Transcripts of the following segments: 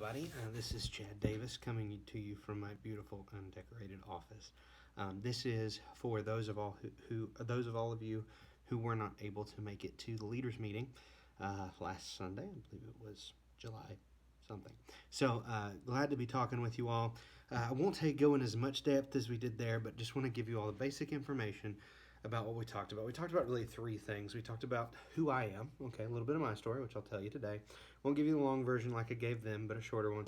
everybody. This is Chad Davis coming to you from my beautiful undecorated office. This is for those of all of you who were not able to make it to the leaders meeting last Sunday. I believe it was July something. So glad to be talking with you all. I won't go in as much depth as we did there, but just want to give you all the basic information about what we talked about. We talked about really three things. We talked about who I am, okay, a little bit of my story, which I'll tell you today. Won't give you the long version like I gave them, but a shorter one.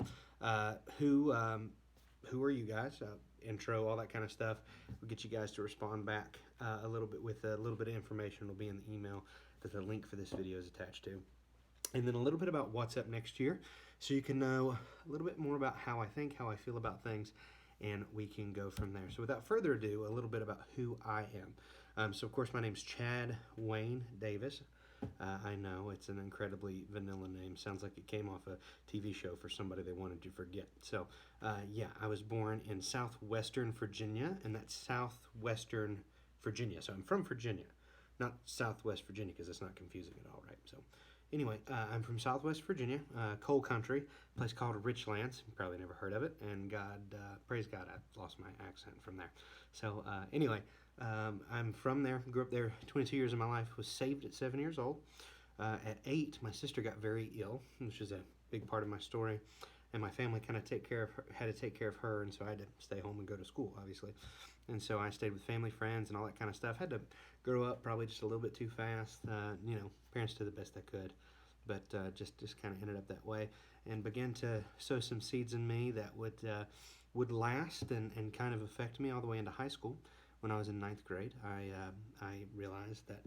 Who are you guys? Intro, all that kind of stuff. We'll get you guys to respond back a little bit with a little bit of information. It'll be in the email that the link for this video is attached to. And then a little bit about what's up next year, so you can know a little bit more about how I think, how I feel about things, and we can go from there. So without further ado, a little bit about who I am. So of course my name's Chad Wayne Davis. I know it's an incredibly vanilla name. Sounds like it came off a TV show for somebody they wanted to forget. So yeah, I was born in southwestern Virginia, and that's southwestern Virginia. So I'm from Virginia, not Southwest Virginia, because it's not confusing at all, right? So anyway, I'm from Southwest Virginia, coal country, a place called Richlands. You probably never heard of it, and praise God, I lost my accent from there. So anyway, I'm from there, grew up there 22 years of my life, was saved at 7 years old. At 8, my sister got very ill, which is a big part of my story, and my family kind of had to take care of her, and so I had to stay home and go to school, obviously. And so I stayed with family, friends, and all that kind of stuff. Had to grow up probably just a little bit too fast. Parents did the best they could, but just kind of ended up that way, and began to sow some seeds in me that would last and kind of affect me all the way into high school. When I was in 9th grade, I realized that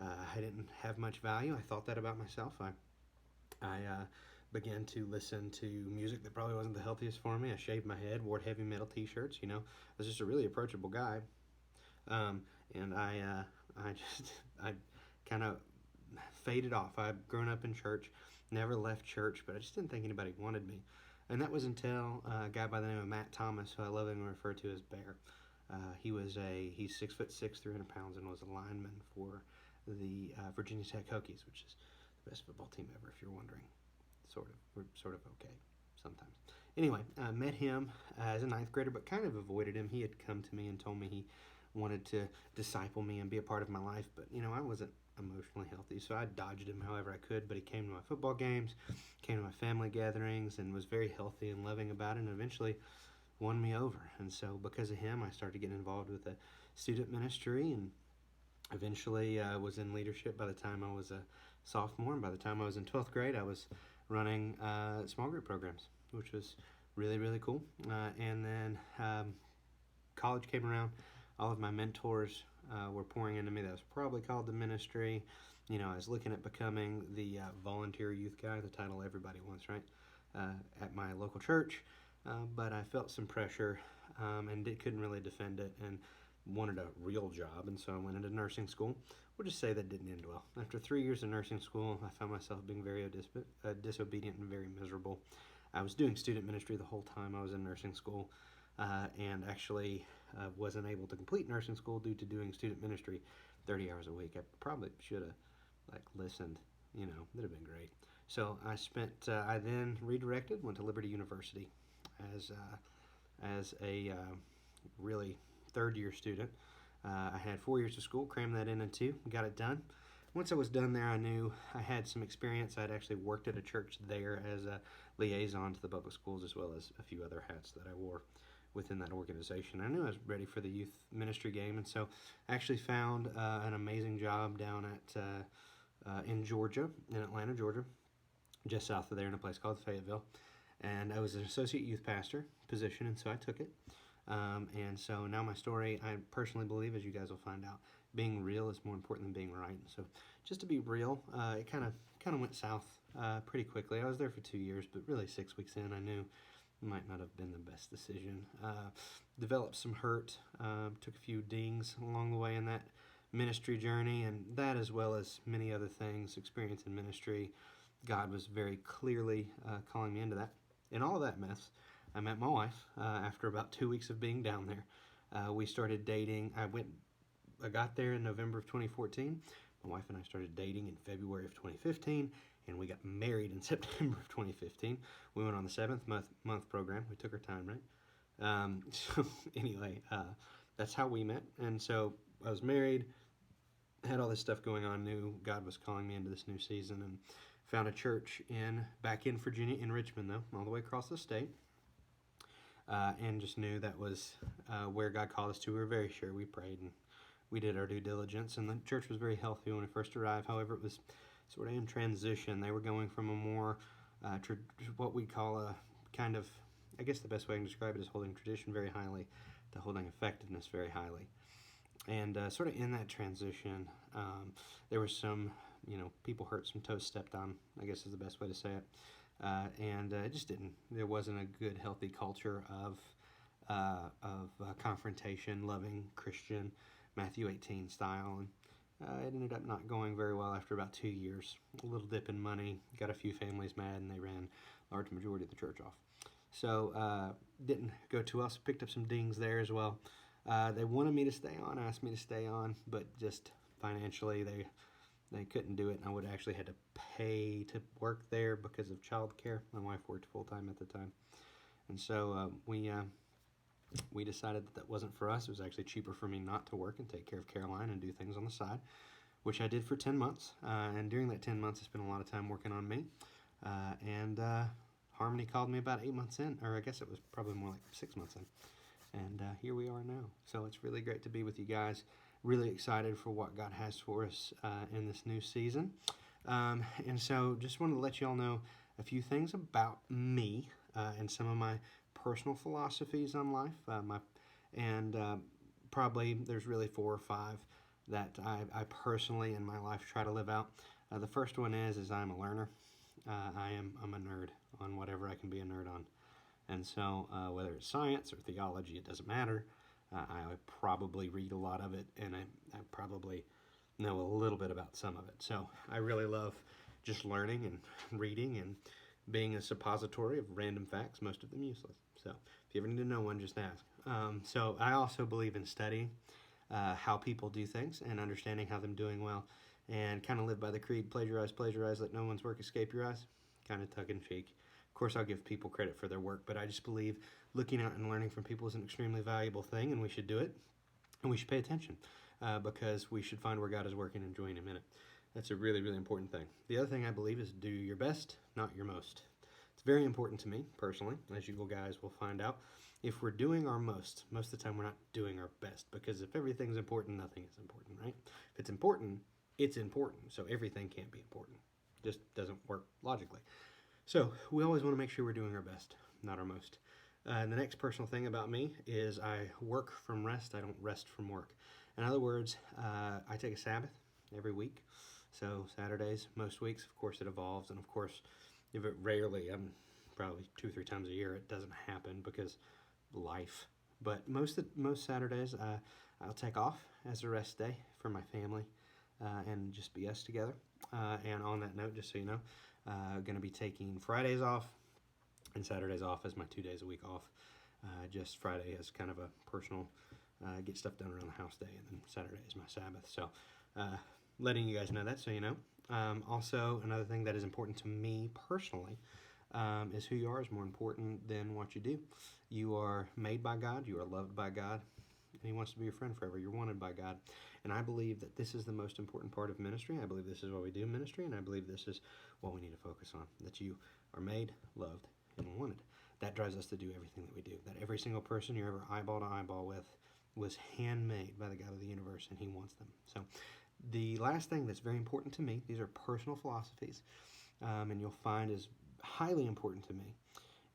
I didn't have much value. I thought that about myself. I began to listen to music that probably wasn't the healthiest for me. I shaved my head, wore heavy metal t-shirts, I was just a really approachable guy. And I kind of faded off. I'd grown up in church, never left church, but I just didn't think anybody wanted me. And that was until a guy by the name of Matt Thomas, who I lovingly refer to as Bear. He's 6'6", 300 pounds, and was a lineman for the Virginia Tech Hokies, which is the best football team ever, if you're wondering. We're sort of okay sometimes. Anyway, I met him as a 9th grader, but kind of avoided him. He had come to me and told me he wanted to disciple me and be a part of my life, but I wasn't emotionally healthy, so I dodged him however I could. But he came to my football games, came to my family gatherings, and was very healthy and loving about it, and eventually won me over. And so because of him, I started getting involved with the student ministry, and eventually was in leadership by the time I was a sophomore. And by the time I was in 12th grade, I was running small group programs, which was really, really cool. And then college came around. All of my mentors were pouring into me. That was probably called the ministry. I was looking at becoming the volunteer youth guy, the title everybody wants, right, at my local church. But I felt some pressure and couldn't really defend it, and wanted a real job, and so I went into nursing school. We'll just say that didn't end well. After 3 years of nursing school, I found myself being very disobedient and very miserable. I was doing student ministry the whole time I was in nursing school, and actually wasn't able to complete nursing school due to doing student ministry 30 hours a week. I probably should have listened. That'd have been great. So I then redirected, went to Liberty University as a really third-year student. I had 4 years of school, crammed that in 2, got it done. Once I was done there, I knew I had some experience. I'd actually worked at a church there as a liaison to the public schools, as well as a few other hats that I wore within that organization. I knew I was ready for the youth ministry game, and so I actually found an amazing job down at in Georgia, in Atlanta, Georgia, just south of there in a place called Fayetteville. And I was an associate youth pastor position, and so I took it. And so now my story, I personally believe, as you guys will find out, being real is more important than being right. So just to be real, it kind of went south pretty quickly. I was there for 2 years, but really 6 weeks in, I knew it might not have been the best decision. Developed some hurt, took a few dings along the way in that ministry journey, and that, as well as many other things, experience in ministry, God was very clearly calling me into that. In all of that mess, I met my wife after about 2 weeks of being down there. We started dating. I got there in November of 2014. My wife and I started dating in February of 2015, and we got married in September of 2015. We went on the 7th month program. We took our time, right? So anyway, that's how we met. And so I was married, had all this stuff going on, knew God was calling me into this new season, and found a church back in Virginia, in Richmond, though, all the way across the state. And just knew that was where God called us to. We were very sure. We prayed and we did our due diligence, and the church was very healthy when we first arrived. However, it was sort of in transition. They were going from a more what we call a kind of, I guess the best way I can describe it is holding tradition very highly to holding effectiveness very highly. And sort of in that transition, there was some, people hurt, some toes stepped on, I guess is the best way to say it. And it just didn't. There wasn't a good, healthy culture of confrontation, loving Christian, Matthew 18 style, and it ended up not going very well after about 2 years. A little dip in money, got a few families mad, and they ran a large majority of the church off. So didn't go too well. So picked up some dings there as well. They wanted me to stay on, asked me to stay on, but just financially they couldn't do it, and I would actually had to pay to work there because of childcare. My wife worked full time at the time, and so we decided that wasn't for us. It was actually cheaper for me not to work and take care of Caroline and do things on the side, which I did for 10 months. And during that 10 months, I spent a lot of time working on me. And Harmony called me about 8 months in, or I guess it was probably more like 6 months in. And here we are now. So it's really great to be with you guys. Really excited for what God has for us in this new season. And so just wanted to let you all know a few things about me and some of my personal philosophies on life. Probably there's really 4 or 5 that I personally in my life try to live out. The first one is I'm a learner. I'm a nerd on whatever I can be a nerd on. And so whether it's science or theology, it doesn't matter. I probably read a lot of it, and I probably know a little bit about some of it. So I really love just learning and reading and being a suppository of random facts, most of them useless. So if you ever need to know one, just ask. So I also believe in studying how people do things and understanding how them doing well, and kind of live by the creed, plagiarize, let no one's work escape your eyes, kind of tongue in cheek. Of course, I'll give people credit for their work, but I just believe looking out and learning from people is an extremely valuable thing, and we should do it, and we should pay attention because we should find where God is working and join Him in it. That's a really, really important thing. The other thing I believe is do your best, not your most. It's very important to me, personally, as you guys will find out. If we're doing our most of the time we're not doing our best, because if everything's important, nothing is important, right? If it's important, it's important, so everything can't be important. It just doesn't work logically. So we always want to make sure we're doing our best, not our most. And the next personal thing about me is I work from rest. I don't rest from work. In other words, I take a Sabbath every week. So Saturdays, most weeks, of course it evolves. And of course, if it rarely, probably 2 or 3 times a year, it doesn't happen because life. But most Saturdays, I'll take off as a rest day for my family and just be us together. And on that note, just so you know, going to be taking Fridays off and Saturdays off as my 2 days a week off. Just Friday as kind of a personal get stuff done around the house day, and then Saturday is my Sabbath. So letting you guys know that so you know. Also, another thing that is important to me personally is who you are is more important than what you do. You are made by God. You are loved by God. And He wants to be your friend forever. You're wanted by God. And I believe that this is the most important part of ministry. I believe this is why we do ministry, and I believe this is what we need to focus on, that you are made, loved, and wanted. That drives us to do everything that we do. That every single person you're ever eyeball to eyeball with was handmade by the God of the universe, and He wants them. So the last thing that's very important to me, these are personal philosophies, and you'll find is highly important to me,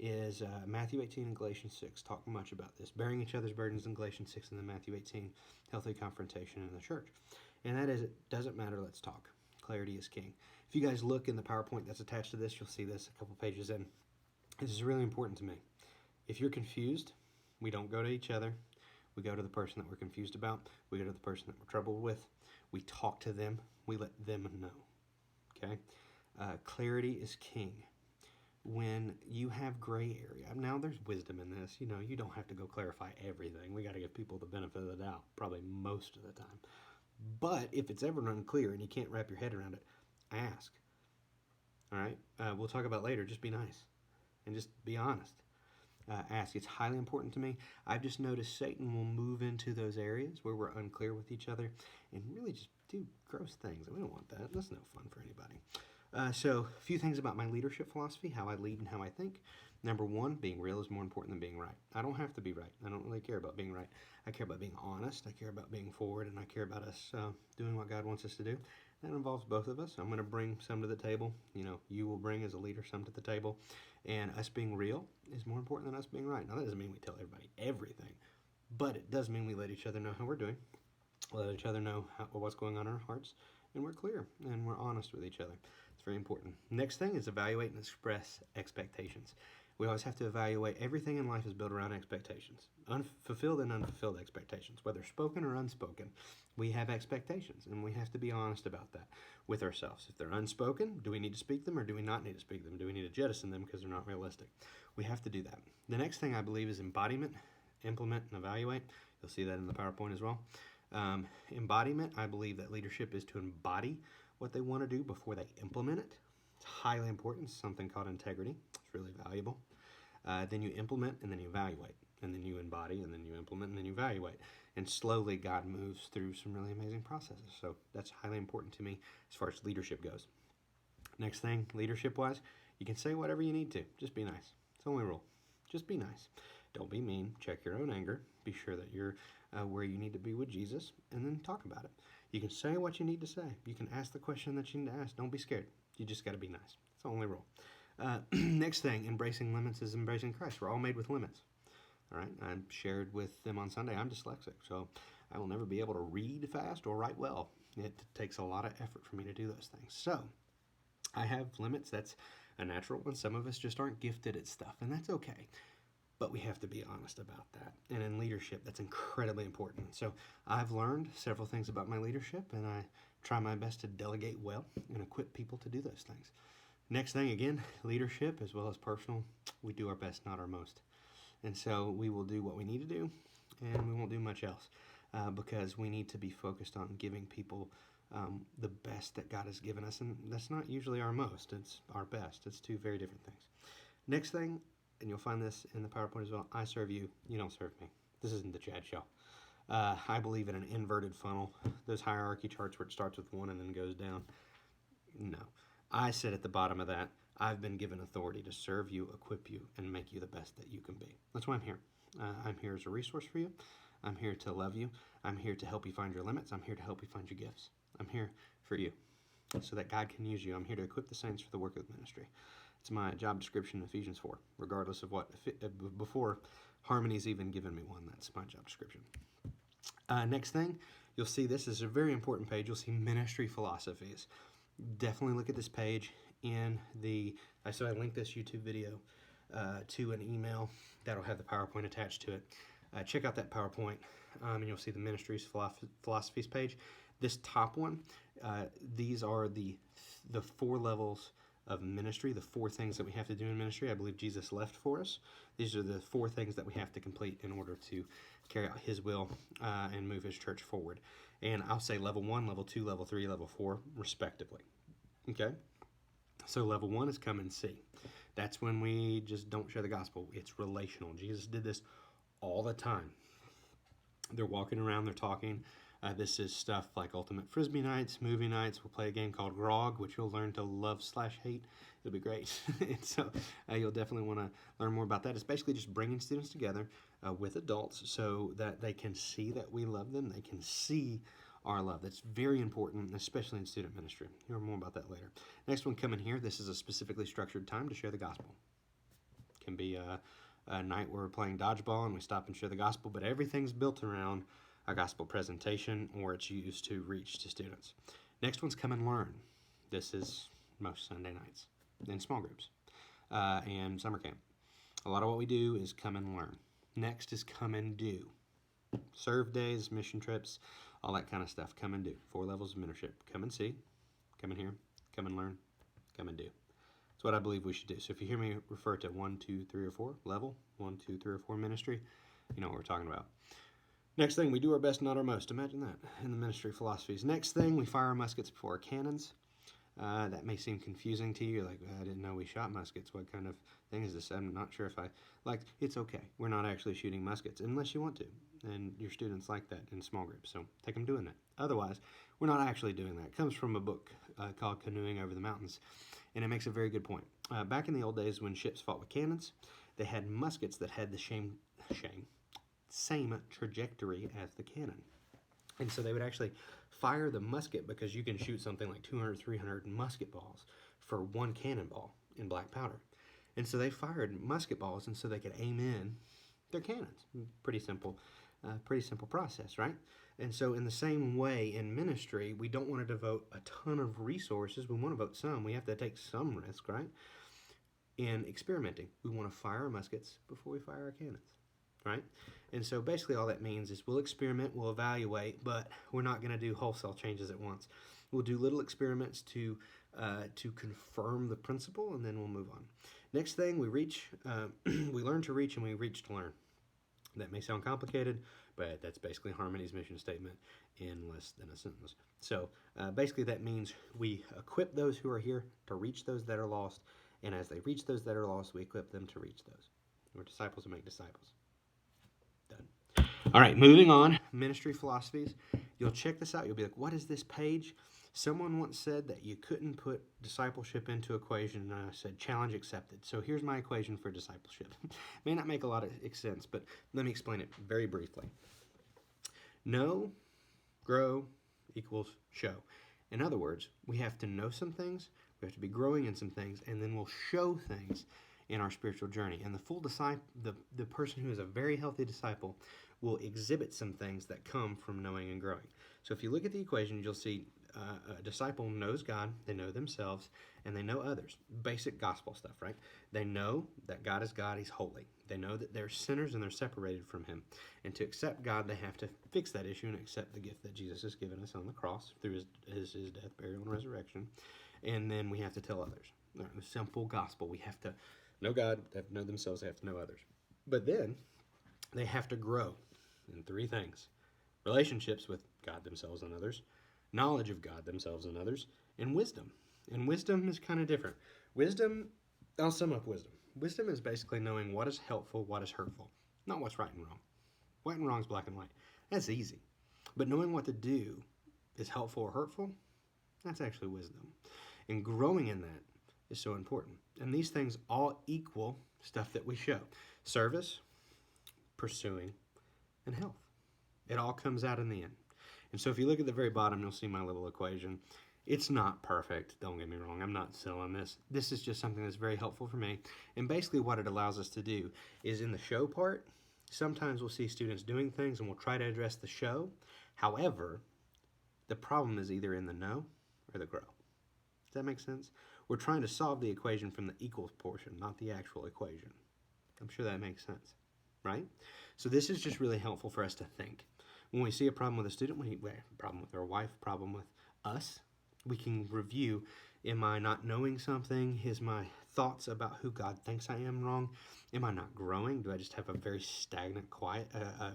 is Matthew 18 and Galatians 6 talk much about this. Bearing each other's burdens in Galatians 6, and then Matthew 18, healthy confrontation in the church. And that is, it doesn't matter, let's talk. Clarity is king. If you guys look in the PowerPoint that's attached to this, you'll see this a couple pages in. This is really important to me. If you're confused, we don't go to each other. We go to the person that we're confused about. We go to the person that we're troubled with. We talk to them. We let them know. Okay? Clarity is king. When you have gray area, now there's wisdom in this. You don't have to go clarify everything. We got to give people the benefit of the doubt, probably most of the time. But if it's ever unclear and you can't wrap your head around it, ask. All right. We'll talk about later. Just be nice and just be honest. Ask. It's highly important to me. I've just noticed Satan will move into those areas where we're unclear with each other and really just do gross things. We don't want that. That's no fun for anybody. So, a few things about my leadership philosophy, how I lead and how I think. Number one, being real is more important than being right. I don't have to be right. I don't really care about being right. I care about being honest. I care about being forward, and I care about us doing what God wants us to do. That involves both of us. I'm going to bring some to the table. You will bring as a leader some to the table. And us being real is more important than us being right. Now, that doesn't mean we tell everybody everything, but it does mean we let each other know how we're doing, let each other know what's going on in our hearts, and we're clear and we're honest with each other. It's very important. Next thing is evaluate and express expectations. We always have to evaluate. Everything in life is built around expectations, fulfilled and unfulfilled expectations, whether spoken or unspoken. We have expectations, and we have to be honest about that with ourselves. If they're unspoken, do we need to speak them or do we not need to speak them? Do we need to jettison them because they're not realistic? We have to do that. The next thing I believe is embodiment, implement, and evaluate. You'll see that in the PowerPoint as well. Embodiment, I believe that leadership is to embody what they want to do before they implement it. It's highly important. It's something called integrity. It's really valuable. Then you implement, and then you evaluate. And then you embody, and then you implement, and then you evaluate. And slowly God moves through some really amazing processes. So that's highly important to me as far as leadership goes. Next thing, leadership-wise, you can say whatever you need to. Just be nice. It's the only rule. Just be nice. Don't be mean. Check your own anger. Be sure that you're where you need to be with Jesus, and then talk about it. You can say what you need to say. You can ask the question that you need to ask. Don't be scared. You just got to be nice. It's the only rule. Next thing, embracing limits is embracing Christ. We're all made with limits. All right, I shared with them on Sunday, I'm dyslexic, so I will never be able to read fast or write well. It takes a lot of effort for me to do those things. So I have limits. That's a natural one. Some of us just aren't gifted at stuff, and that's okay. But we have to be honest about that. And in leadership, that's incredibly important. So I've learned several things about my leadership, and I try my best to delegate well and equip people to do those things. Next thing, again, leadership as well as personal, we do our best, not our most. And so we will do what we need to do, and we won't do much else because we need to be focused on giving people the best that God has given us. And that's not usually our most, it's our best. It's two very different things. Next thing, and you'll find this in the PowerPoint as well, I serve you, you don't serve me. This isn't the Chad Show. I believe in an inverted funnel, those hierarchy charts where it starts with one and then goes down. No. I sit at the bottom of that. I've been given authority to serve you, equip you, and make you the best that you can be. That's why I'm here. I'm here as a resource for you. I'm here to love you. I'm here to help you find your limits. I'm here to help you find your gifts. I'm here for you so that God can use you. I'm here to equip the saints for the work of the ministry. It's my job description in Ephesians 4, regardless of what, before Harmony's even given me one. That's my job description. Next thing, you'll see this is a very important page. You'll see ministry philosophies. Definitely look at this page in the, so I linked this YouTube video to an email that'll have the PowerPoint attached to it. Check out that PowerPoint and you'll see the ministries philosophies page. This top one, these are the 4 levels of ministry, the 4 things that we have to do in ministry. I believe Jesus left for us. These are the 4 things that we have to complete in order to carry out his will and move his church forward. And I'll say level 1, level 2, level 3, level 4, respectively. Okay? So level 1 is come and see. That's when we just don't share the gospel. It's relational. Jesus did this all the time. They're walking around, they're talking. This is stuff like Ultimate Frisbee nights, movie nights. We'll play a game called Grog, which you'll learn to love/hate. It'll be great. And so you'll definitely want to learn more about that. It's basically just bringing students together with adults so that they can see that we love them. They can see our love. That's very important, especially in student ministry. You'll hear more about that later. Next one coming here. This is a specifically structured time to share the gospel. It can be a night where we're playing dodgeball and we stop and share the gospel, but everything's built around a gospel presentation, or it's used to reach to students. Next one's come and learn. This is most Sunday nights in small groups and summer camp. A lot of what we do is come and learn. Next is come and do. Serve days, mission trips, all that kind of stuff. Come and do. 4 levels of mentorship. Come and see, come and hear, come and learn, come and do. That's what I believe we should do. So if you hear me refer to 1, 2, 3, or 4 level, 1, 2, 3, or 4 ministry, you know what we're talking about. Next thing, we do our best, not our most. Imagine that in the ministry philosophies. Next thing, we fire our muskets before our cannons. That may seem confusing to you. You're like, I didn't know we shot muskets. What kind of thing is this? I'm not sure if I like. It's okay. We're not actually shooting muskets unless you want to, and your students like that in small groups. So take them doing that. Otherwise, we're not actually doing that. It comes from a book called Canoeing Over the Mountains, and it makes a very good point. Back in the old days when ships fought with cannons, they had muskets that had the same trajectory as the cannon. And so they would actually fire the musket, because you can shoot something like 200, 300 musket balls for one cannonball in black powder. And so they fired musket balls, and so they could aim in their cannons. Pretty simple process, right? And so in the same way in ministry, we don't want to devote a ton of resources. We want to devote some. We have to take some risk, right? In experimenting, we want to fire our muskets before we fire our cannons, right? And so basically all that means is we'll experiment, we'll evaluate, but we're not going to do wholesale changes at once. We'll do little experiments to confirm the principle, and then we'll move on. Next thing, we learn to reach, and we reach to learn. That may sound complicated, but that's basically Harmony's mission statement in less than a sentence. So basically that means we equip those who are here to reach those that are lost, and as they reach those that are lost, we equip them to reach those. We're disciples who make disciples. Done. All right, moving on. Ministry philosophies. You'll check this out. You'll be like, what is this page? Someone once said that you couldn't put discipleship into equation, and I said, challenge accepted. So here's my equation for discipleship. May not make a lot of sense, but let me explain it very briefly. Know, grow, equals show. In other words, we have to know some things, we have to be growing in some things, and then we'll show things in our spiritual journey. And the full disciple, the person who is a very healthy disciple, will exhibit some things that come from knowing and growing. So if you look at the equation, you'll see a disciple knows God, they know themselves, and they know others. Basic gospel stuff, right? They know that God is God, He's holy. They know that they're sinners and they're separated from Him. And to accept God, they have to fix that issue and accept the gift that Jesus has given us on the cross through his death, burial, and resurrection. And then we have to tell others. The simple gospel. We have to know God, they have to know themselves, they have to know others. But then they have to grow in three things: relationships with God, themselves, and others, knowledge of God, themselves, and others, and wisdom. And wisdom is kind of different. Wisdom, I'll sum up wisdom. Wisdom is basically knowing what is helpful, what is hurtful, not what's right and wrong. White and wrong is black and white. That's easy. But knowing what to do is helpful or hurtful, that's actually wisdom. And growing in that is so important. And these things all equal stuff that we show: service, pursuing, and health. It all comes out in the end. And so if you look at the very bottom, you'll see my little equation. It's not perfect, don't get me wrong. I'm not selling this. This is just something that's very helpful for me. And basically what it allows us to do is, in the show part, sometimes we'll see students doing things and we'll try to address the show. However, the problem is either in the know or the grow. Does that make sense? We're trying to solve the equation from the equals portion, not the actual equation. I'm sure that makes sense, right? So this is just really helpful for us to think. When we see a problem with a student, a problem with our wife, problem with us, we can review, am I not knowing something? Is my thoughts about who God thinks I am wrong? Am I not growing? Do I just have a very stagnant, quiet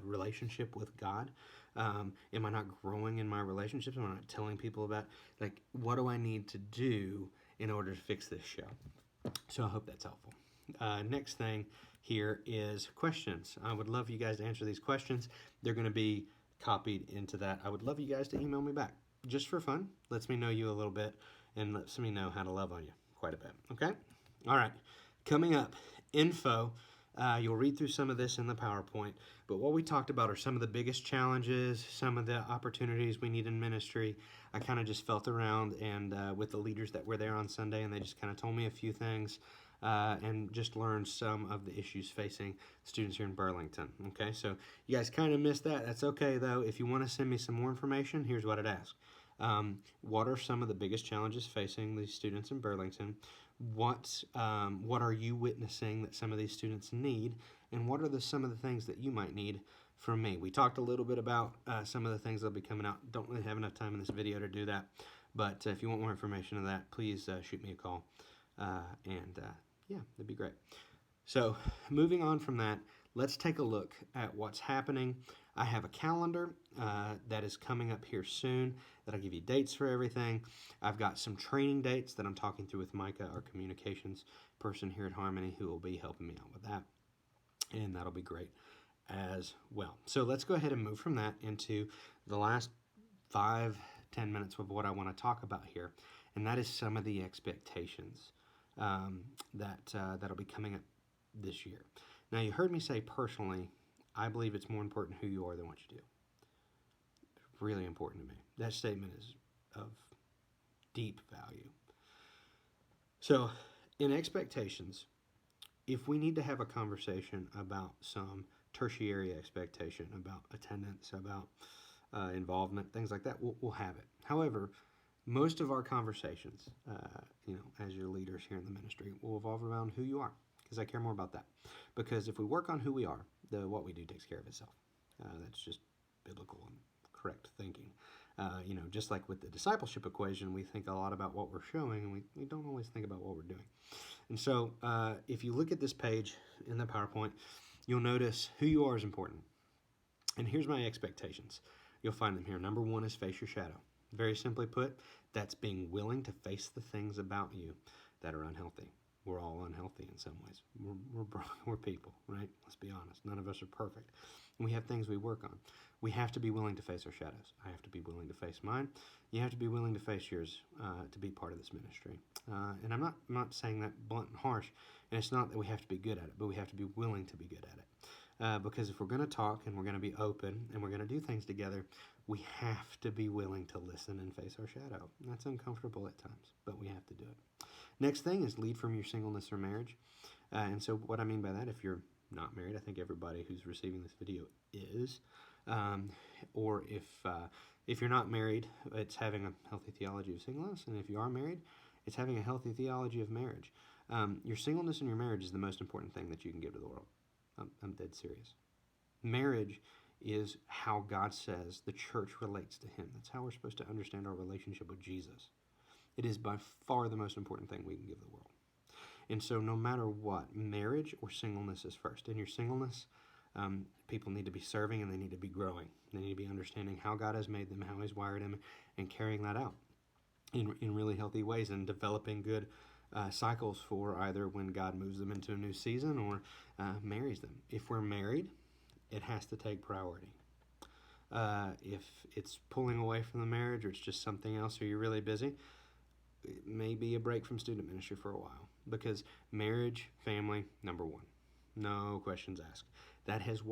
relationship with God? Am I not growing in my relationships? Am I not telling people about, like, what do I need to do in order to fix this show? So I hope that's helpful. Next thing here is questions. I would love you guys to answer these questions. They're going to be copied into that. I would love you guys to email me back just for fun. Lets me know you a little bit and lets me know how to love on you quite a bit. Okay? All right. Coming up, info. You'll read through some of this in the PowerPoint, but what we talked about are some of the biggest challenges, some of the opportunities we need in ministry. I kind of just felt around and with the leaders that were there on Sunday, and they just kind of told me a few things and just learned some of the issues facing students here in Burlington. Okay, so you guys kind of missed that. That's okay, though. If you want to send me some more information, here's what I'd ask. What are some of the biggest challenges facing these students in Burlington? What are you witnessing that some of these students need? And what are some of the things that you might need from me? We talked a little bit about some of the things that'll be coming out. Don't really have enough time in this video to do that. But if you want more information on that, please shoot me a call. Yeah, that'd be great. So moving on from that, let's take a look at what's happening I have a calendar that is coming up here soon that'll give you dates for everything. I've got some training dates that I'm talking through with Micah, our communications person here at Harmony, who will be helping me out with that. And that'll be great as well. So let's go ahead and move from that into the last 5-10 minutes of what I want to talk about here, and that is some of the expectations that'll be coming up this year. Now, you heard me say personally, I believe it's more important who you are than what you do. It's really important to me. That statement is of deep value. So, in expectations, if we need to have a conversation about some tertiary expectation, about attendance, about involvement, things like that, we'll have it. However, most of our conversations, as your leaders here in the ministry, will evolve around who you are, because I care more about that. Because if we work on who we are, what we do takes care of itself. That's just biblical and correct thinking. Just like with the discipleship equation, we think a lot about what we're showing, and we don't always think about what we're doing. And so if you look at this page in the PowerPoint, you'll notice who you are is important. And here's my expectations. You'll find them here. Number 1 is face your shadow. Very simply put, that's being willing to face the things about you that are unhealthy. We're all unhealthy in some ways. We're people, right? Let's be honest. None of us are perfect. And we have things we work on. We have to be willing to face our shadows. I have to be willing to face mine. You have to be willing to face yours to be part of this ministry. And I'm not saying that blunt and harsh. And it's not that we have to be good at it, but we have to be willing to be good at it. Because if we're going to talk and we're going to be open and we're going to do things together, we have to be willing to listen and face our shadow. And that's uncomfortable at times, but we have to do it. Next thing is lead from your singleness or marriage. And so what I mean by that, if you're not married, I think everybody who's receiving this video is. Or if you're not married, it's having a healthy theology of singleness. And if you are married, it's having a healthy theology of marriage. Your singleness and your marriage is the most important thing that you can give to the world. I'm dead serious. Marriage is how God says the church relates to him. That's how we're supposed to understand our relationship with Jesus. It is by far the most important thing we can give the world. And so no matter what, marriage or singleness is first. In your singleness, people need to be serving and they need to be growing. They need to be understanding how God has made them, how he's wired them, and carrying that out in really healthy ways and developing good cycles for either when God moves them into a new season or marries them. If we're married, it has to take priority. If it's pulling away from the marriage or it's just something else or you're really busy, it may be a break from student ministry for a while, because marriage, family, number 1. No questions asked. That is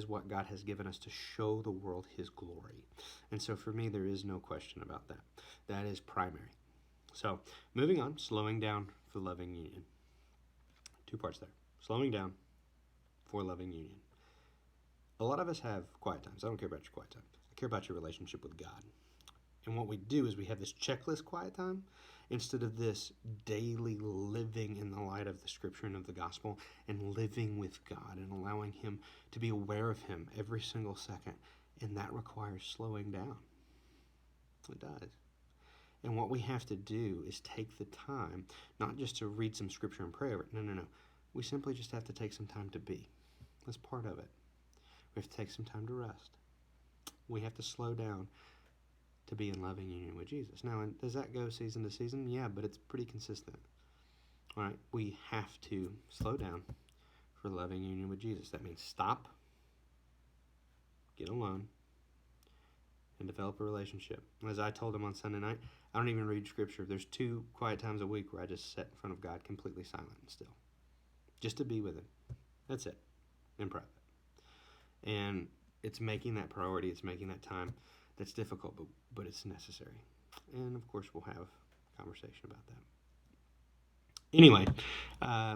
what God has given us to show the world his glory. And so for me, there is no question about that. That is primary. So moving on, slowing down for loving union. 2 parts there. Slowing down for loving union. A lot of us have quiet times. I don't care about your quiet time. I care about your relationship with God. And what we do is we have this checklist quiet time instead of this daily living in the light of the scripture and of the gospel and living with God and allowing him to be aware of him every single second. And that requires slowing down. It does. And what we have to do is take the time, not just to read some scripture and pray over it. No. We simply just have to take some time to be. That's part of it. We have to take some time to rest. We have to slow down to be in loving union with Jesus. Now, does that go season to season? Yeah, but it's pretty consistent. All right, we have to slow down for loving union with Jesus. That means stop, get alone, and develop a relationship. As I told him on Sunday night, I don't even read scripture. There's 2 quiet times a week where I just sit in front of God completely silent and still, just to be with him. That's it, in private. And it's making that priority. It's making that time. That's difficult, but it's necessary. And of course, we'll have a conversation about that. Anyway,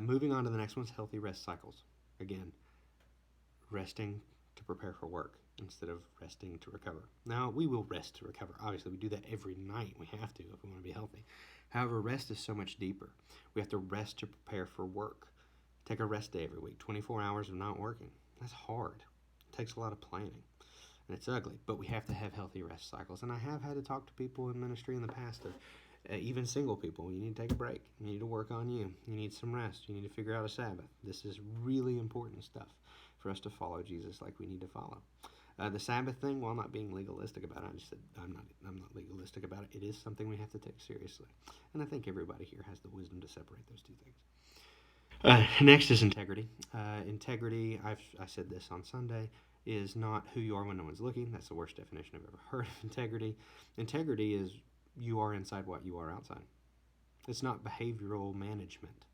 moving on to the next one's healthy rest cycles. Again, resting to prepare for work instead of resting to recover. Now, we will rest to recover. Obviously, we do that every night. We have to if we want to be healthy. However, rest is so much deeper. We have to rest to prepare for work. Take a rest day every week, 24 hours of not working. That's hard. It takes a lot of planning. And it's ugly, but we have to have healthy rest cycles. And I have had to talk to people in ministry in the past, even single people. You need to take a break. You need to work on you. You need some rest. You need to figure out a Sabbath. This is really important stuff for us to follow Jesus like we need to follow. The Sabbath thing, while not being legalistic about it, I just said I'm not legalistic about it. It is something we have to take seriously, and I think everybody here has the wisdom to separate those two things. Next is integrity. Integrity, I said this on Sunday, is not who you are when no one's looking. That's the worst definition I've ever heard of integrity. Integrity is you are inside what you are outside. It's not behavioral management.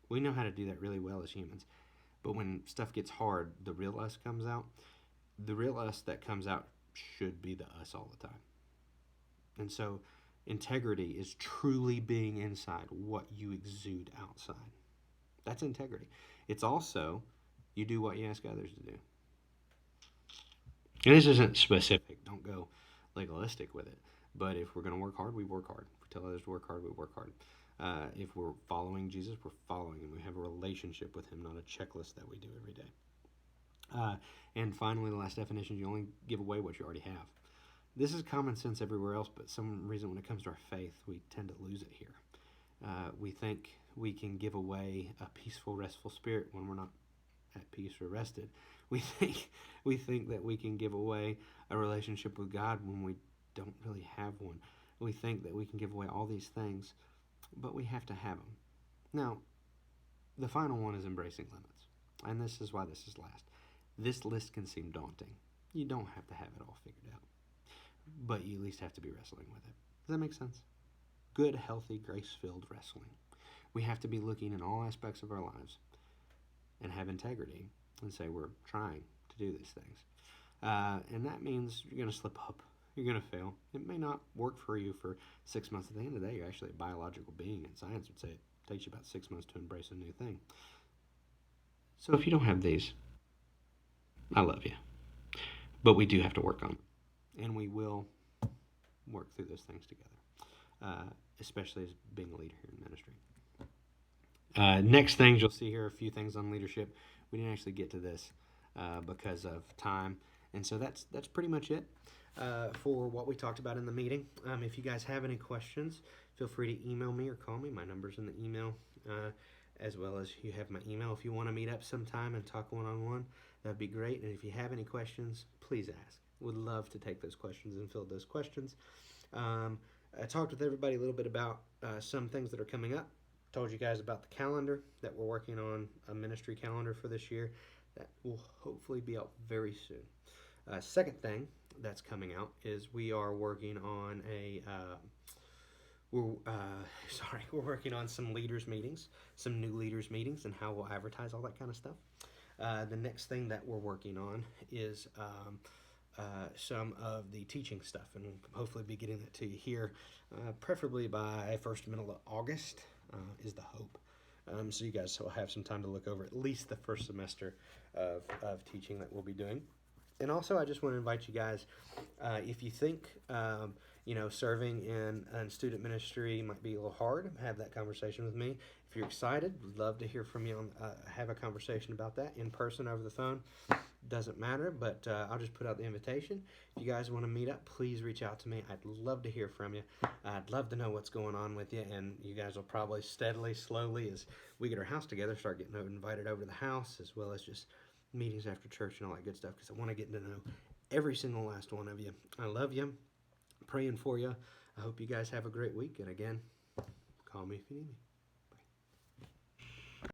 We know how to do that really well as humans. But when stuff gets hard, the real us comes out. The real us that comes out should be the us all the time. And so integrity is truly being inside what you exude outside. That's integrity. It's also you do what you ask others to do. And this isn't specific. Don't go legalistic with it. But if we're going to work hard, we work hard. If we tell others to work hard, we work hard. If we're following Jesus, we're following him. We have a relationship with him, not a checklist that we do every day. And finally, the last definition, you only give away what you already have. This is common sense everywhere else, but some reason when it comes to our faith, we tend to lose it here. We think we can give away a peaceful, restful spirit when we're not at peace or rested. We think that we can give away a relationship with God when we don't really have one. We think that we can give away all these things, but we have to have them. Now, the final one is embracing limits, and this is why this is last. This list can seem daunting. You don't have to have it all figured out, but you at least have to be wrestling with it. Does that make sense? Good, healthy, grace-filled wrestling. We have to be looking in all aspects of our lives and have integrity and say we're trying to do these things. And that means you're going to slip up. You're going to fail. It may not work for you for 6 months. At the end of the day, you're actually a biological being, and science would say it takes you about 6 months to embrace a new thing. So if you don't have these, I love you. But we do have to work on them. And we will work through those things together, especially as being a leader here in ministry. Next things, you'll see here a few things on leadership. We didn't actually get to this because of time. And so that's pretty much it for what we talked about in the meeting. If you guys have any questions, feel free to email me or call me. My number's in the email, as well as you have my email. If you want to meet up sometime and talk one-on-one, that'd be great. And if you have any questions, please ask. Would love to take those questions and field those questions. I talked with everybody a little bit about some things that are coming up. Told you guys about the calendar, that we're working on a ministry calendar for this year that will hopefully be out very soon. Second thing that's coming out is we are working on we're working on some leaders meetings, some new leaders meetings, and how we'll advertise all that kind of stuff. The next thing that we're working on is some of the teaching stuff, and we'll hopefully be getting that to you here, preferably by middle of August is the hope. So you guys will have some time to look over at least the first semester of teaching that we'll be doing. And also, I just want to invite you guys, if you think, serving in student ministry might be a little hard, have that conversation with me. If you're excited, would love to hear from you have a conversation about that in person, over the phone. Doesn't matter, but I'll just put out the invitation. If you guys want to meet up, please reach out to me. I'd love to hear from you. I'd love to know what's going on with you, and you guys will probably steadily, slowly, as we get our house together, start getting invited over to the house, as well as just meetings after church and all that good stuff, because I want to get to know every single last one of you. I love you. I'm praying for you. I hope you guys have a great week, and again, call me if you need me.